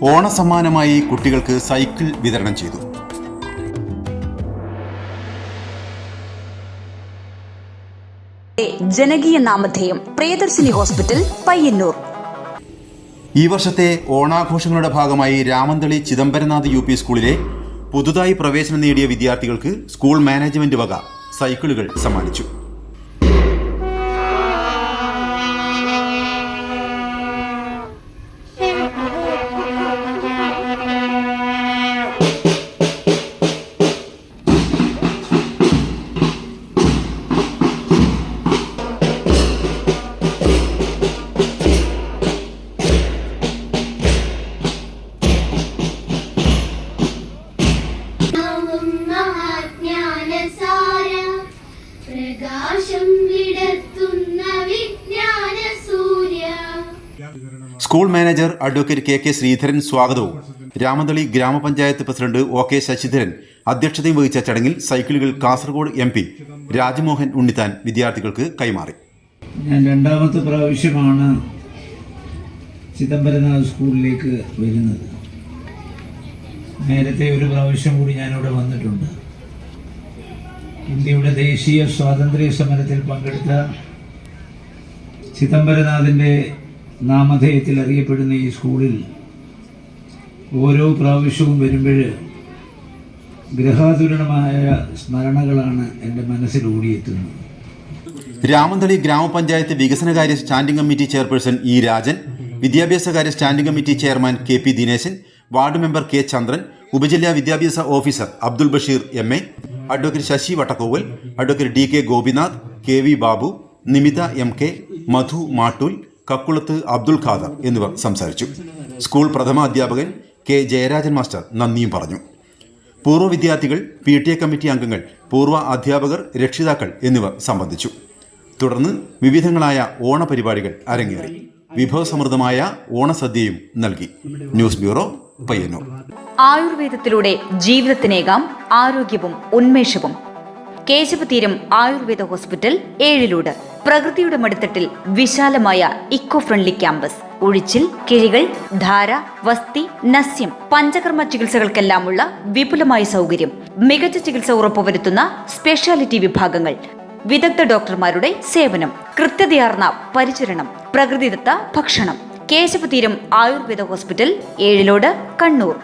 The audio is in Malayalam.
ഓണസമ്മാനമായി കുട്ടികൾക്ക് സൈക്കിൾ വിതരണം ചെയ്തു. ജനകീയ നാമധേയം പ്രിയദർശിനി ഹോസ്പിറ്റൽ, പയ്യന്നൂർ. ഈ വർഷത്തെ ഓണാഘോഷങ്ങളുടെ ഭാഗമായി രാമന്തളി ചിദംബരനാഥ് UP സ്കൂളിലെ പുതുതായി പ്രവേശനം നേടിയ വിദ്യാർത്ഥികൾക്ക് സ്കൂൾ മാനേജ്മെന്റ് വക സൈക്കിളുകൾ സമ്മാനിച്ചു. School manager advocate KK Sreedharan സ്വാഗതവും രാമന്തളി ഗ്രാമപഞ്ചായത്ത് പ്രസിഡന്റ് OK ശശിധരൻ അധ്യക്ഷതയും വഹിച്ച ചടങ്ങിൽ സൈക്കിളുകൾ കാസർഗോഡ് MP രാജ്മോഹൻ ഉണ്ണിത്താൻ വിദ്യാർത്ഥികൾക്ക് കൈമാറി. ഞാൻ രണ്ടാമത്തെ പ്രാവശ്യമാണ് ചിദംബരനാഥ് സ്കൂളിലേക്ക് വരുന്നത്. നേരത്തെ ഒരു പ്രാവശ്യം കൂടി ഞാനിവിടെ വന്നിട്ടുണ്ട്. ഇന്ത്യയുടെ ദേശീയ സ്വാതന്ത്ര്യ സമരത്തിൽ പങ്കെടുത്ത ചിദംബരനാഥിൻ്റെ നാമധേയത്തിൽ അറിയപ്പെടുന്ന ഈ സ്കൂളിൽ ഓരോ പ്രാവശ്യവും വരുമ്പോൾ ഗ്രഹാതുരണമായ സ്മരണകളാണ് എൻ്റെ മനസ്സിൽ ഓടിയെത്തുന്നത്. രാമന്തളി ഗ്രാമപഞ്ചായത്ത് വികസനകാര്യ standing committee chairperson E Rajan, വിദ്യാഭ്യാസകാര്യ standing committee chairman KP Dineshan, ward member K Chandran, ഉപജില്ലാ വിദ്യാഭ്യാസ officer Abdul Basheer MA, advocate Sasi Vattakkoval, advocate DK Gopinath, KV Babu, Nimitha MK, Madhu Mattool, Kakkulath Abdul Khader എന്നിവർ സംസാരിച്ചു. സ്കൂൾ പ്രഥമ അധ്യാപകൻ K ജയരാജൻ മാസ്റ്റർ നന്ദിയും പറഞ്ഞു. പൂർവ്വ വിദ്യാർത്ഥികൾ, PTA കമ്മിറ്റി അംഗങ്ങൾ, പൂർവ്വ അധ്യാപകർ, രക്ഷിതാക്കൾ എന്നിവർ സംബന്ധിച്ചു. തുടർന്ന് വിവിധങ്ങളായ ഓണപരിപാടികൾ അരങ്ങേറി. വിഭവസമൃദ്ധമായ ഓണസദ്യയും നൽകി. News bureau, Payyanur. ആയുർവേദത്തിലൂടെ ജീവിതത്തിനേകാം ആരോഗ്യവും ഉന്മേഷവും. കേശവതീരം ആയുർവേദ ഹോസ്പിറ്റൽ, ഏഴിലൂട്. പ്രകൃതിയുടെ മടിത്തട്ടിൽ വിശാലമായ ഇക്കോ ഫ്രണ്ട്ലി ക്യാമ്പസ്. ഉഴിച്ചിൽ, കിഴികൾ, ധാര, വസ്തി, നസ്യം, പഞ്ചകർമ്മ ചികിത്സകൾക്കെല്ലാമുള്ള വിപുലമായ സൗകര്യം. മികച്ച ചികിത്സ ഉറപ്പുവരുത്തുന്ന സ്പെഷ്യാലിറ്റി വിഭാഗങ്ങൾ, വിദഗ്ധ ഡോക്ടർമാരുടെ സേവനം, കൃത്യതയാർന്ന പരിചരണം, പ്രകൃതിദത്ത ഭക്ഷണം. കേശവതീരം ആയുർവേദ ഹോസ്പിറ്റൽ, ഏഴിലോട്, കണ്ണൂർ.